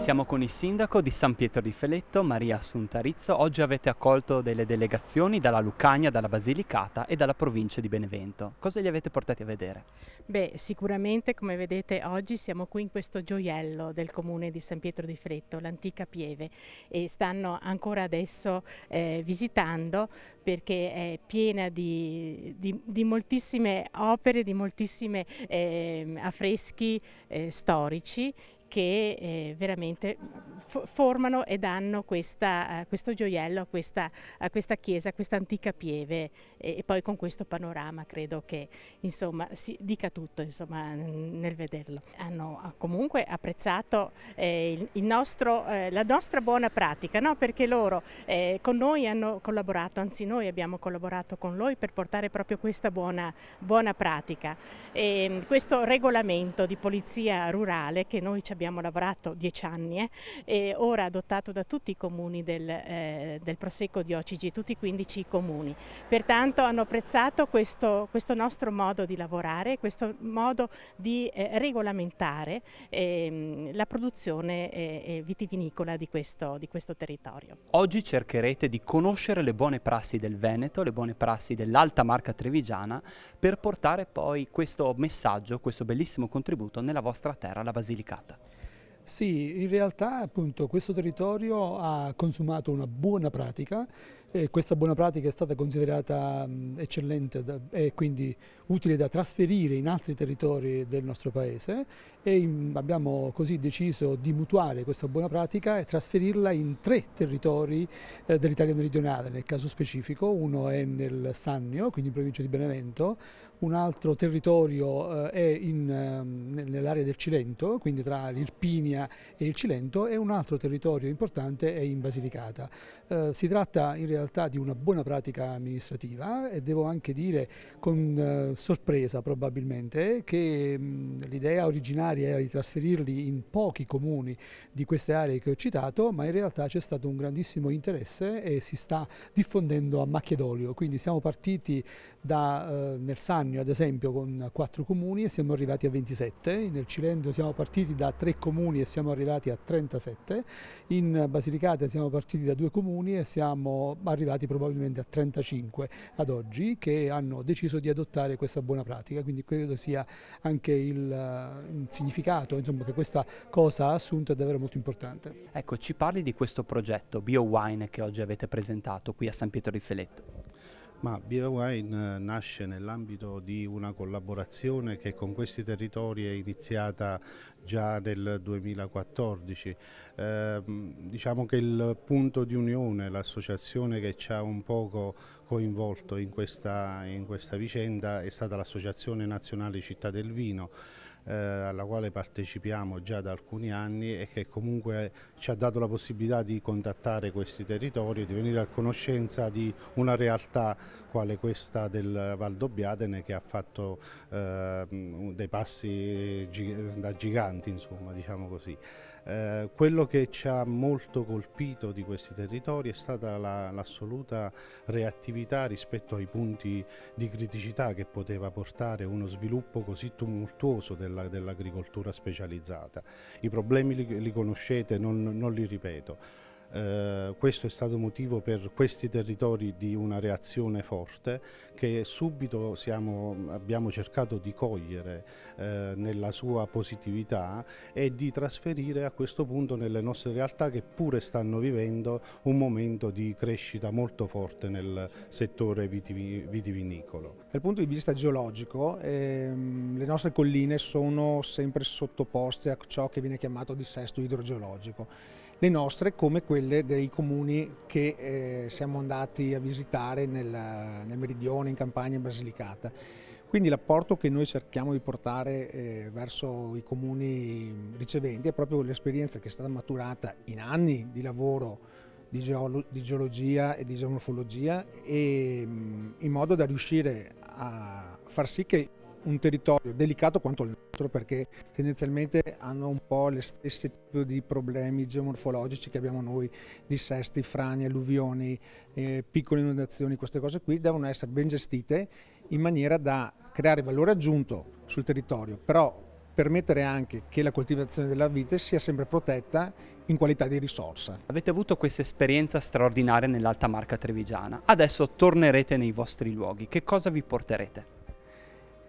Siamo con il sindaco di San Pietro di Feletto, Maria Assunta Rizzo. Oggi avete accolto delle delegazioni dalla Lucania, dalla Basilicata e dalla provincia di Benevento. Cosa li avete portati a vedere? Beh, sicuramente come vedete oggi siamo qui in questo gioiello del comune di San Pietro di Feletto, l'antica Pieve, e stanno ancora adesso visitando perché è piena di moltissime opere, di moltissimi affreschi storici che veramente formano e danno questo gioiello a questa chiesa, a questa antica Pieve, e poi con questo panorama credo che insomma si dica tutto insomma, nel vederlo. Hanno comunque apprezzato la nostra buona pratica, no? Perché loro con noi hanno collaborato, anzi noi abbiamo collaborato con loro per portare proprio questa buona pratica. Questo regolamento di polizia rurale che noi ci abbiamo lavorato 10 anni, e ora adottato da tutti i comuni del Prosecco di OCG, tutti i 15 comuni. Pertanto hanno apprezzato questo nostro modo di lavorare, questo modo di regolamentare la produzione vitivinicola di questo territorio. Oggi cercherete di conoscere le buone prassi del Veneto, le buone prassi dell'Alta Marca Trevigiana, per portare poi questo messaggio, questo bellissimo contributo nella vostra terra, la Basilicata. Sì, in realtà appunto questo territorio ha consumato una buona pratica e questa buona pratica è stata considerata eccellente e quindi utile da trasferire in altri territori del nostro paese e abbiamo così deciso di mutuare questa buona pratica e trasferirla in 3 territori dell'Italia meridionale, nel caso specifico uno è nel Sannio, quindi in provincia di Benevento, un altro territorio è nell'area del Cilento, quindi tra l'Irpinia e il Cilento, e un altro territorio importante è in Basilicata. Si tratta in realtà di una buona pratica amministrativa e devo anche dire con sorpresa probabilmente che l'idea originaria era di trasferirli in pochi comuni di queste aree che ho citato, ma in realtà c'è stato un grandissimo interesse e si sta diffondendo a macchia d'olio, quindi siamo partiti nel Sannio ad esempio con 4 comuni e siamo arrivati a 27, nel Cilento siamo partiti da 3 comuni e siamo arrivati a 37, in Basilicata siamo partiti da 2 comuni e siamo arrivati probabilmente a 35 ad oggi, che hanno deciso di adottare questa buona pratica, quindi credo sia anche il significato insomma, che questa cosa ha assunto è davvero molto importante. Ecco, ci parli di questo progetto BioWine che oggi avete presentato qui a San Pietro di Feletto. Ma BioWine nasce nell'ambito di una collaborazione che con questi territori è iniziata già nel 2014. Diciamo che il punto di unione, l'associazione che ci ha un poco coinvolto in questa vicenda è stata l'Associazione Nazionale Città del Vino, alla quale partecipiamo già da alcuni anni e che comunque ci ha dato la possibilità di contattare questi territori e di venire a conoscenza di una realtà quale questa del Valdobbiadene che ha fatto dei passi da giganti, insomma, diciamo così. Quello che ci ha molto colpito di questi territori è stata l'assoluta reattività rispetto ai punti di criticità che poteva portare uno sviluppo così tumultuoso dell'agricoltura specializzata. I problemi li conoscete, non li ripeto. Questo è stato motivo per questi territori di una reazione forte che subito abbiamo cercato di cogliere nella sua positività e di trasferire a questo punto nelle nostre realtà che pure stanno vivendo un momento di crescita molto forte nel settore vitivinicolo. Dal punto di vista geologico le nostre colline sono sempre sottoposte a ciò che viene chiamato dissesto idrogeologico. Le nostre come quelle dei comuni che siamo andati a visitare nel Meridione, in Campania e Basilicata. Quindi l'apporto che noi cerchiamo di portare verso i comuni riceventi è proprio l'esperienza che è stata maturata in anni di lavoro di geologia e di geomorfologia, e in modo da riuscire a far sì che un territorio delicato quanto il nostro, perché tendenzialmente hanno un po' le stesse tipi di problemi geomorfologici che abbiamo noi, dissesti, frane, alluvioni, piccole inondazioni, queste cose qui devono essere ben gestite in maniera da creare valore aggiunto sul territorio, però permettere anche che la coltivazione della vite sia sempre protetta in qualità di risorsa. Avete avuto questa esperienza straordinaria nell'Alta Marca Trevigiana, adesso tornerete nei vostri luoghi, che cosa vi porterete?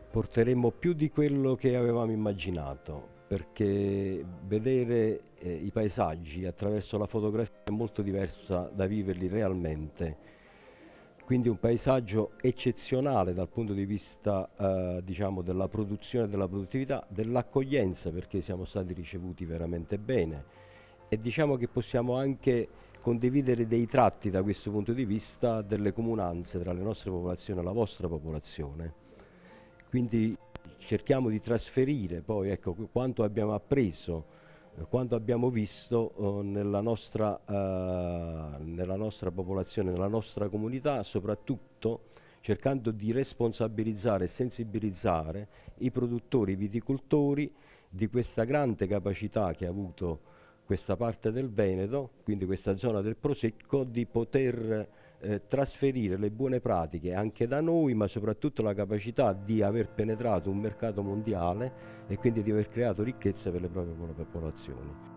Porteremo più di quello che avevamo immaginato, perché vedere i paesaggi attraverso la fotografia è molto diversa da viverli realmente. Quindi un paesaggio eccezionale dal punto di vista diciamo della produzione, della produttività, dell'accoglienza, perché siamo stati ricevuti veramente bene, e diciamo che possiamo anche condividere dei tratti da questo punto di vista delle comunanze tra le nostre popolazioni e la vostra popolazione. Quindi cerchiamo di trasferire poi, ecco, quanto abbiamo appreso, quanto abbiamo visto nella nostra popolazione, nella nostra comunità, soprattutto cercando di responsabilizzare e sensibilizzare i produttori, i viticoltori di questa grande capacità che ha avuto questa parte del Veneto, quindi questa zona del Prosecco, di poter trasferire le buone pratiche anche da noi, ma soprattutto la capacità di aver penetrato un mercato mondiale e quindi di aver creato ricchezza per le proprie popolazioni.